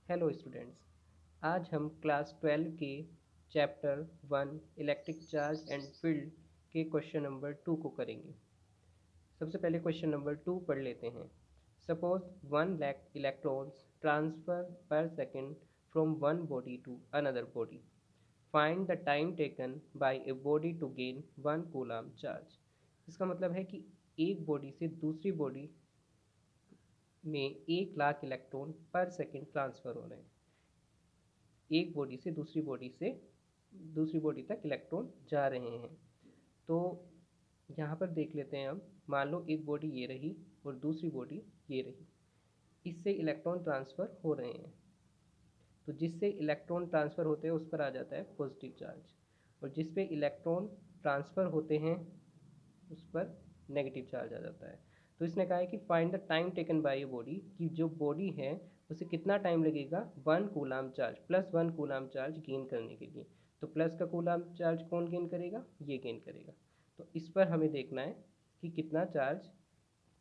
Hello students, आज हम class 12 के chapter 1 electric charge and field के क्वेश्चन नंबर 2 को करेंगे। सबसे पहले क्वेश्चन नंबर 2 पढ़ लेते हैं। Suppose 1 lakh electrons transfer per second from one body to another body. Find the time taken by a body to gain 1 coulomb charge. इसका मतलब है कि एक बॉडी से दूसरी बॉडी में 1 लाख इलेक्ट्रॉन पर सेकेंड ट्रांसफ़र हो रहे हैं। एक बॉडी से दूसरी बॉडी तक इलेक्ट्रॉन जा रहे हैं। तो यहाँ पर देख लेते हैं हम। मान लो एक बॉडी ये रही और दूसरी बॉडी ये रही, इससे इलेक्ट्रॉन ट्रांसफ़र हो रहे हैं। तो जिससे इलेक्ट्रॉन ट्रांसफ़र होते हैं उस पर आ जाता है पॉजिटिव चार्ज, और जिस पे इलेक्ट्रॉन ट्रांसफ़र होते हैं उस पर नेगेटिव चार्ज आ जाता है। तो इसने कहा है कि find the time taken by a body, कि जो बॉडी है उसे कितना टाइम लगेगा 1 coulomb charge +1 coulomb charge gain करने के लिए। तो प्लस का कूलम चार्ज कौन गेन करेगा? ये गेन करेगा। तो इस पर हमें देखना है कि कितना चार्ज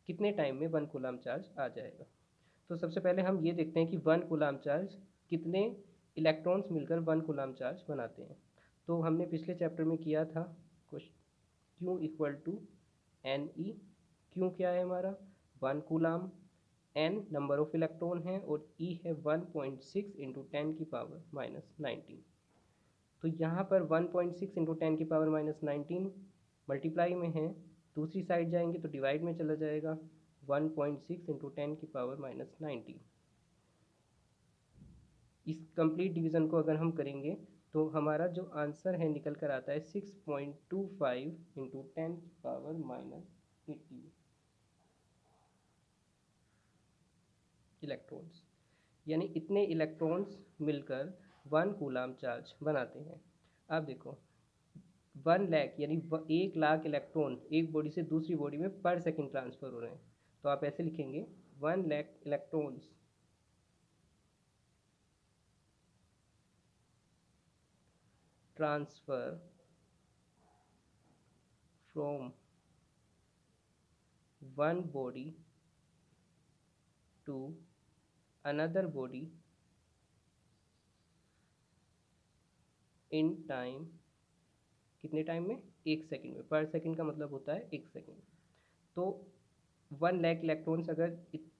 कितने टाइम में 1 कूलम चार्ज आ जाएगा। तो सबसे पहले हम ये देखते हैं कि 1 कूलम चार्ज कितने इलेक्ट्रॉन्स मिलकर 1 कूलम चार्ज बनाते हैं। तो हमने पिछले चैप्टर में किया था कुछ Q equal to N E. क्यों क्या है हमारा 1 coulomb, N number of electron है और ई है 1.6 इंटू 10⁻⁹। तो यहाँ पर 1.6 इंटू 10⁻⁹ मल्टीप्लाई में है, दूसरी साइड जाएंगे तो डिवाइड में चला जाएगा। 1.6 इंटू 10⁻⁹। इस कंप्लीट डिवीज़न को अगर हम करेंगे तो हमारा जो आंसर है निकल कर आता है 6.25 इंटू 10⁻⁸ इलेक्ट्रॉन्स। यानी इतने इलेक्ट्रॉन्स मिलकर 1 कूलम चार्ज बनाते हैं। अब देखो 1 लाख यानी 1 लाख इलेक्ट्रॉन एक बॉडी से दूसरी बॉडी में पर सेकंड ट्रांसफ़र हो रहे हैं। तो आप ऐसे लिखेंगे 1 lakh electrons transfer from one body to another body in time. कितने टाइम में? 1 सेकंड में। पर सेकंड का मतलब होता है 1 सेकंड। तो 1 लाख इलेक्ट्रॉन्स अगर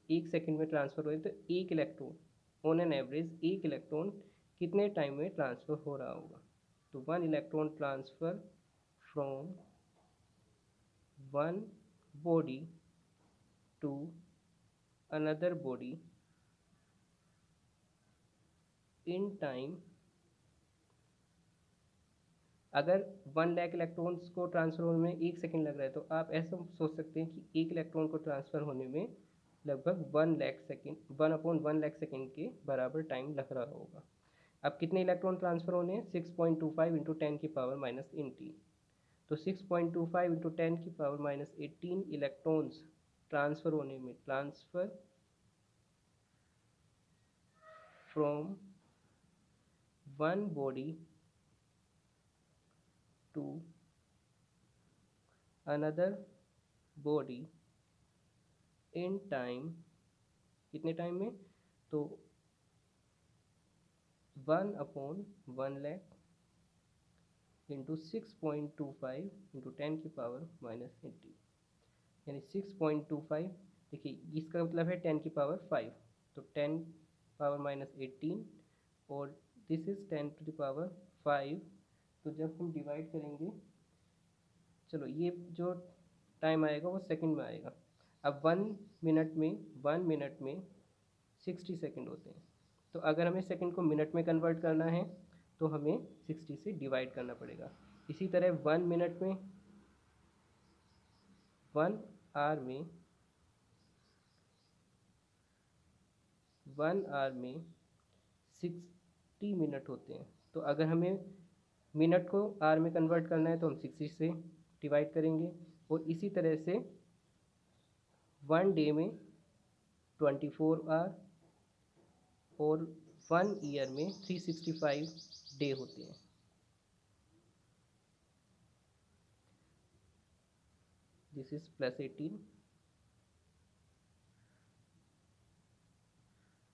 1 सेकंड में ट्रांसफ़र हुए तो एक इलेक्ट्रॉन ऑन एन एवरेज एक इलेक्ट्रॉन कितने टाइम में ट्रांसफ़र हो रहा होगा? तो 1 electron transfer from one body to another body in time. अगर 1 लाख इलेक्ट्रॉन्स को ट्रांसफ़र होने में 1 सेकंड लग रहा है तो आप ऐसा सोच सकते हैं कि एक इलेक्ट्रॉन को ट्रांसफ़र होने में लगभग 1 लाख सेकेंड 1/1 लाख सेकेंड के बराबर टाइम लग रहा होगा। अब कितने इलेक्ट्रॉन ट्रांसफ़र होने हैं? 6.25 इंटू 10⁻⁻18। तो 6.25 इंटू 10⁻⁻18 इलेक्ट्रॉन्स ट्रांसफ़र होने में, transfer from one body to another body in time. कितने टाइम में? तो 1/1 लाख इंटू 6.25 इंटू 10⁻⁻18, यानी 6.25। देखिए इसका मतलब है 10⁻5, तो 10⁻⁻18 और दिस इज़ 10⁻5। तो जब हम डिवाइड करेंगे, चलो ये जो टाइम आएगा वो सेकंड में आएगा। अब 1 मिनट में 60 सेकंड होते हैं। तो अगर हमें सेकंड को मिनट में कन्वर्ट करना है तो हमें 60 से डिवाइड करना पड़ेगा। इसी तरह 1 मिनट में, 1 आवर में, 1 आवर में 60 मिनट होते हैं। तो अगर हमें मिनट को आवर में कन्वर्ट करना है तो हम 60 से डिवाइड करेंगे। और इसी तरह से 1 डे में 24 आवर और 1 ईयर में 365 डे होते हैं। This is +18।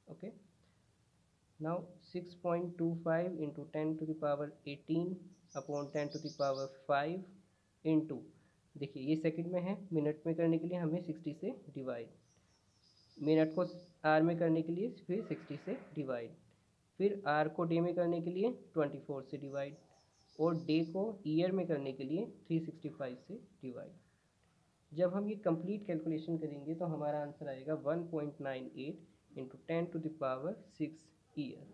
Okay, now 6.25 into 10⁻18 upon 10⁻5 into, देखिए ये सेकंड में है, मिनट में करने के लिए हमें 60 से डिवाइड, मिनट को आर में करने के लिए फिर 60 से डिवाइड, फिर आर को डे में करने के लिए 24 से डिवाइड, और डे को ईयर में करने के लिए 365 से डिवाइड। जब हम ये कंप्लीट कैलकुलेशन करेंगे तो हमारा आंसर आएगा 1.98 इंटू 10⁻6 ईयर।